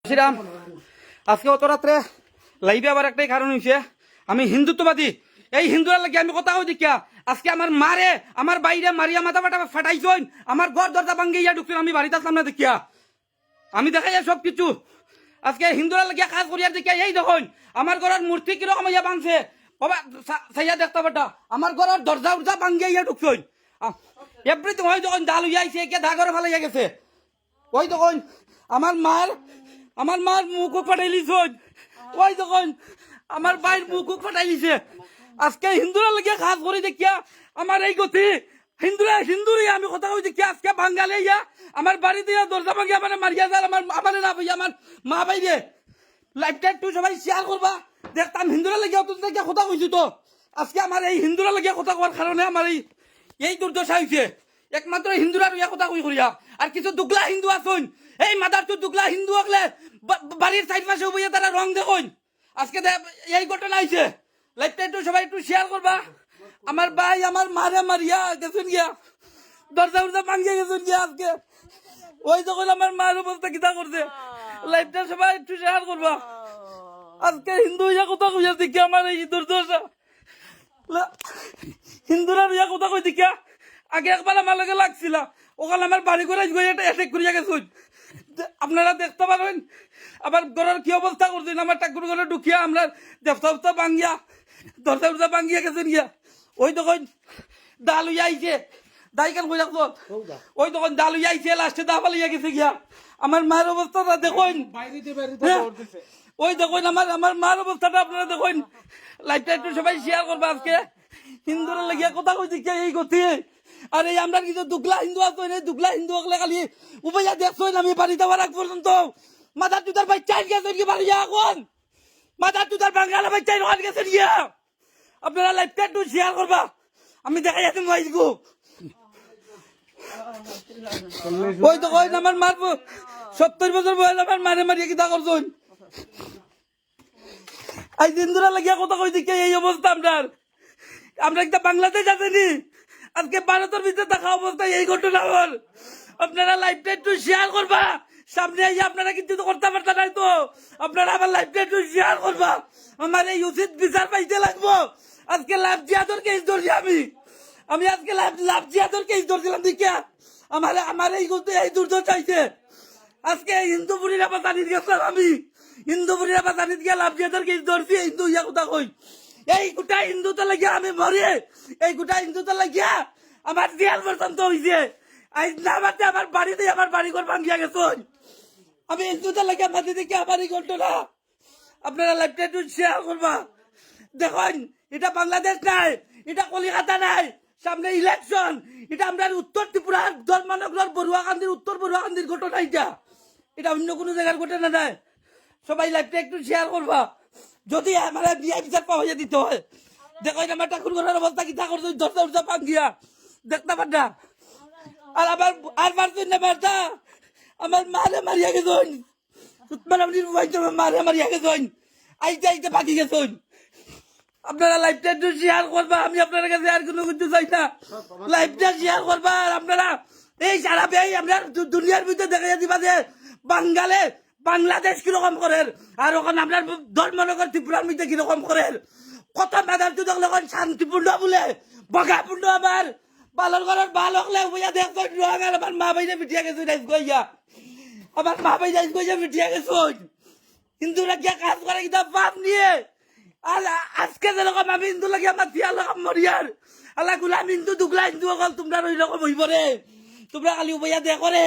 শ্রীরাম আজকে অত রাত্রে লাইভে আবার একটাই কারণ হয়েছে, আমি হিন্দুত্ববাদী। এই হিন্দুরা লাগে আমি কথা হই দেখিয়া আজকে আমার মারে আমার বাইরে মারিয়া মাথা ফাটা ফাটাইছইন, আমার ঘর দরজা ভাঙ্গে ইয়া ঢুকছেন, আমি বাড়িতে আসলাম না দেখিয়া। আমি দেখাই সব কিছু আজকে হিন্দুরা লাগিয়া কাজ করিয়া দেখিয়া এই দেখুন আমার ঘরের মূর্তি কিরকম ইয়া বাংছে বাবা সাইয়া দেখতে পাটা, আমার ঘরের দরজা উর্জা ভাঙ্গে ইয়া ঢুকছইন। এভরিথিং ওই যখন ডাল হইয়া আইছে কে ধা করে ফেলাইয়া গেছে। ওই তখন আমার মার মুখ ফাটাই লিছইন, ওই তখন আমার ভাইয়ের মুখ ফাটাই লিছে। আজকে হিন্দুরা লাগিয়া কাজ করি দেখিয়া আমার এই গতি হিন্দুরে আমি কথা কই দেখিয়া আজকে বাঙ্গালে ইয়া আমার বাড়িতে দরজা ভাঙিয়া মানে মারিয়া যায় আমার না ভাইয়া আমার মা ভাইরে। লাইফটা একটু সবাই শেয়ার করবা, দেখতাম হিন্দুরা লাগিয়া তো দেখিয়া কথা কইছি। তো আজকে আমার এই হিন্দুরা লাগিয়া কথা কওয়ার কারণে আমার এই দুর্দশা হয়েছে। একমাত্র হিন্দুরা ইয়া কথা কই করিয়া আর কিছু দুগলা হিন্দু আসুন, এই মাদার তো দুগলা হিন্দু হলে বাড়ির সাইড পাশে বইয়া তারা রং দেখুন। আজকে এই ঘটনা হয়েছে। লাইফটা একটু সবাই একটু শেয়ার করবা। আমার ভাই আমার মারে মারিয়া গেছেন গিয়া, দরজা উর্জা ভাঙিয়ে গেছেন গিয়া আজকে। ওই যখন আমার মায়ের অবস্থা কিতা করছে, লাইফটা সবাই একটু শেয়ার করবা। আজকে হিন্দু ইয়া কথা কইয়া দেখি আমার এই দুর্দশা। হিন্দুরা ইয়া কথা কই দেখিয়া আগে একবার আমার লগে লাগছিল, ওখানে আমার বাড়ি করে একটা অ্যাটাক করিয়া গেছেন। আপনারা দেখতে পারেন আবার ঘরের কি অবস্থা করছেন। আমার ঠাকুর ঘরে ঢুকিয়া আমরা দেবতা ভাঙ্গিয়া দরজা উর্জা ভাঙ্গিয়া গেছেন গিয়া। ওই তখন ডাল হইয়া আইছে, দাই কেন কই রাখছো, ওই তখন ডাল হইয়া আইছে, লাস্টে দা ফালিয়া গেছে গিয়া। আমার মায়ের অবস্থাটা দেখুন, ওই দেখুন আমার মার অবস্থাটা আপনারা দেখুন। লাইফটা একটু সবাই শেয়ার করবো। আজকে হিন্দুরা লাগিয়া কথা কই দেখিয়া এই গতি। আর এই আমরা কিছু দুগলা হিন্দু আছো, দুগলা হিন্দু হলে খালি উপাইয়া দেখছো আমি বাড়ি যাওয়ার আগ পর্যন্ত মাথার তুতার ভাই চাই গেছেন কি বাড়ি এখন মাথার তুতার বাঙালা ভাই চাই ওখানে গেছেন গিয়া। আপনারা লাইফটা একটু শেয়ার করবা। আমি দেখাই আছি মাইজগু, ওই তো কই আমার মার 70 বছর বয়স আমার মারে মারিয়া কিতা করছেন। আজ হিন্দুরা লাগিয়া কথা কই দেখি এই অবস্থা আমরা একটা বাংলাদেশ আসেনি। আজকে ভারতের ভিতরে দেখা অবস্থা এই ঘটনা। আপনারা লাইফটা একটু শেয়ার করবা। সামনে আইয়া আপনারা কিন্তু করতে পারতেন নাই, তো আপনারা আমার লাইফটা একটু শেয়ার করবা। আমার এই উচিত বিচার পাইতে লাগবো। আজকে লাভ জিয়াদর কেস ধরছি আমি আজকে লাভ জিয়াদর কেস ধরছিলাম দেখিয়া আমার এই দুর্যোগ চাইছে। আজকে হিন্দু বুড়িরা বাতানিত গেছিলাম, আমি হিন্দু বুড়িরা বাতানিত গিয়া লাভ জিয়াদর কেস ধরছি। হিন্দু ইয়া কথা কই এই গোটা হিন্দুতে লাগিয়া আমি মরি, এই গোটা হিন্দুতে লাগিয়া আমার জিয়াল পর্যন্ত হয়েছে। আজ না মারতে আমার বাড়িতে আমার বাড়ি ঘর ভাঙ্গিয়া গেছেন। আমি হিন্দুতে লাগিয়া মাটি দেখি আমার এই ঘটনা। আপনারা লাইফটা একটু শেয়ার করবা। দেখুন এটা বাংলাদেশ নাই, এটা কলিকাতা নাই, সামনে ইলেকশন। এটা আমরা উত্তর ত্রিপুরার ধর্মনগর বড়ুয়াকান্দির উত্তর বড়ুয়াকান্দির ঘটনা। এটা অন্য কোনো জায়গার ঘটনা নাই। সবাই লাইফটা একটু শেয়ার করবা। যদি আমার বিয়া বিচার পাওয়া দিতে হয় দেখো আমার ঠাকুর ঘরের অবস্থা কি ঠাকুর দরজা উর্জা ভাঙ্গিয়া দেখতে পার না। আর আবার আর পারছেন না পারতা আমার মারে মারিয়া গেছেন, মারে মারিয়া গেছেন, আইতে আইতে বাকি গেছেন। আপনারা লাইফটা একটু শেয়ার করবা। আমি আপনার কাছে আর কোনো কিছু চাই না, লাইফটা শেয়ার করবা। আর আপনারা এই সারা এই আমরা দুনিয়ার ভিতরে দেখা দিবা যে বাঙ্গালে বাংলাদেশ কিরকম করেন আর ওখানে আপনার ধর্মনগর ত্রিপুরার মধ্যে কিরকম করেন। কত মেধার তো দেখলে শান্তিপূর্ণ বলে বগাপূর্ণ আমার বালর ঘরের বাল হলে বইয়া দেখছো আমার মা ভাইরে মিটিয়া গেছো গইয়া, আমার মা ভাই যাই গইয়া মিটিয়া গেছো। হিন্দুরা গিয়া কাজ করে কিনা পাপ নিয়ে। আর আজকে যেরকম আমি হিন্দু লাগে আমার দিয়া রকম মরিয়ার আল্লাহ গুলাম হিন্দু দুগলা হিন্দু অকল তোমরা ওই রকম হইব রে, তোমরা খালি বইয়া দেখ করে।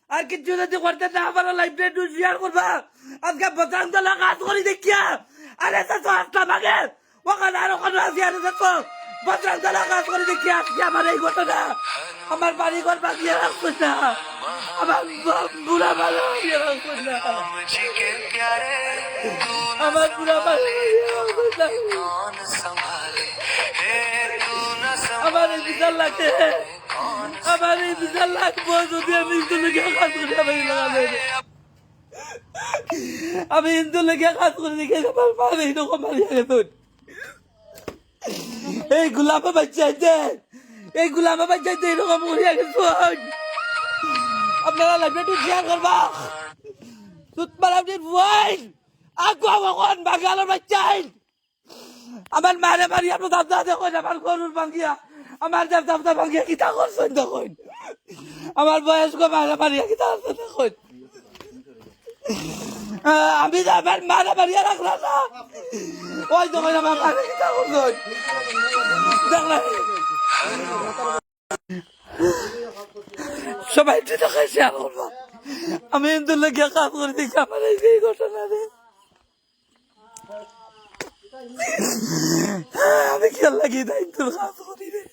আর কিছু যদি করতে না পারো লাইফটা একটু শেয়ার করবা। আজকে বজরং দলের কাজ করি দেখিয়া আরে আসলাম আগে ওখানে আর ওখানে আসি আরে দেখো বজরং দলের কাজ করি দেখিয়া আজকে আমার এই ঘটনা। আমার বাড়ি ঘর বাগিয়ে রাখবো না, আমার বুড়া ভালো রাখবো না, আমার বুড়া ভালো আমার এই বিচার লাগছে, আমার এই বিচার লাগবো যদি আমি হিন্দু লেগে কাজ করি। আমি হিন্দু লেগে কাজ করে দেখে আমার মা এইরকম মারিয়া গেছেন। এই গুলামে বাচ্চাইতে এরকম মরিয়া গেছেন। আপনারা লাইফটা একটু শেয়ার করবা। সুতমালামটির বই আগু এখন বাঙালোর বাচ্চাই আমার মারে মারি আপনার দাবদা দেখুন আমার গরুর ভাঙ্গিয়া আমার দাবদা ভাঙ্গিয়া কিতা করছেন দেখুন আমার বয়স্ক মারে মারিয়া কিতা করছেন দেখুন আমি আমার মারে মারিয়া রাখলাম না ওই দেখুন আমার মারে কিতা করছেন দেখলেন সবাই যেটা খাইছে আমার আমি হিন্দুর লেগে কাজ করে দেখি আমার এই ঘটনা রে আমি খেয়াল লাগি না হিন্দুর কাজ করি রে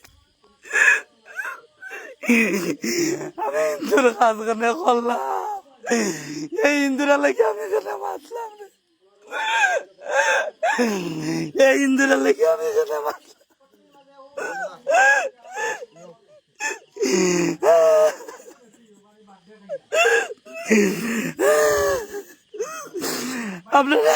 আমি হিন্দুর কাজ করে করলাম এই হিন্দুরা লেগে আমি এখানে মাতলাম রে এই হিন্দুরা লেগে আমি এখানে মাতলাম আপনারা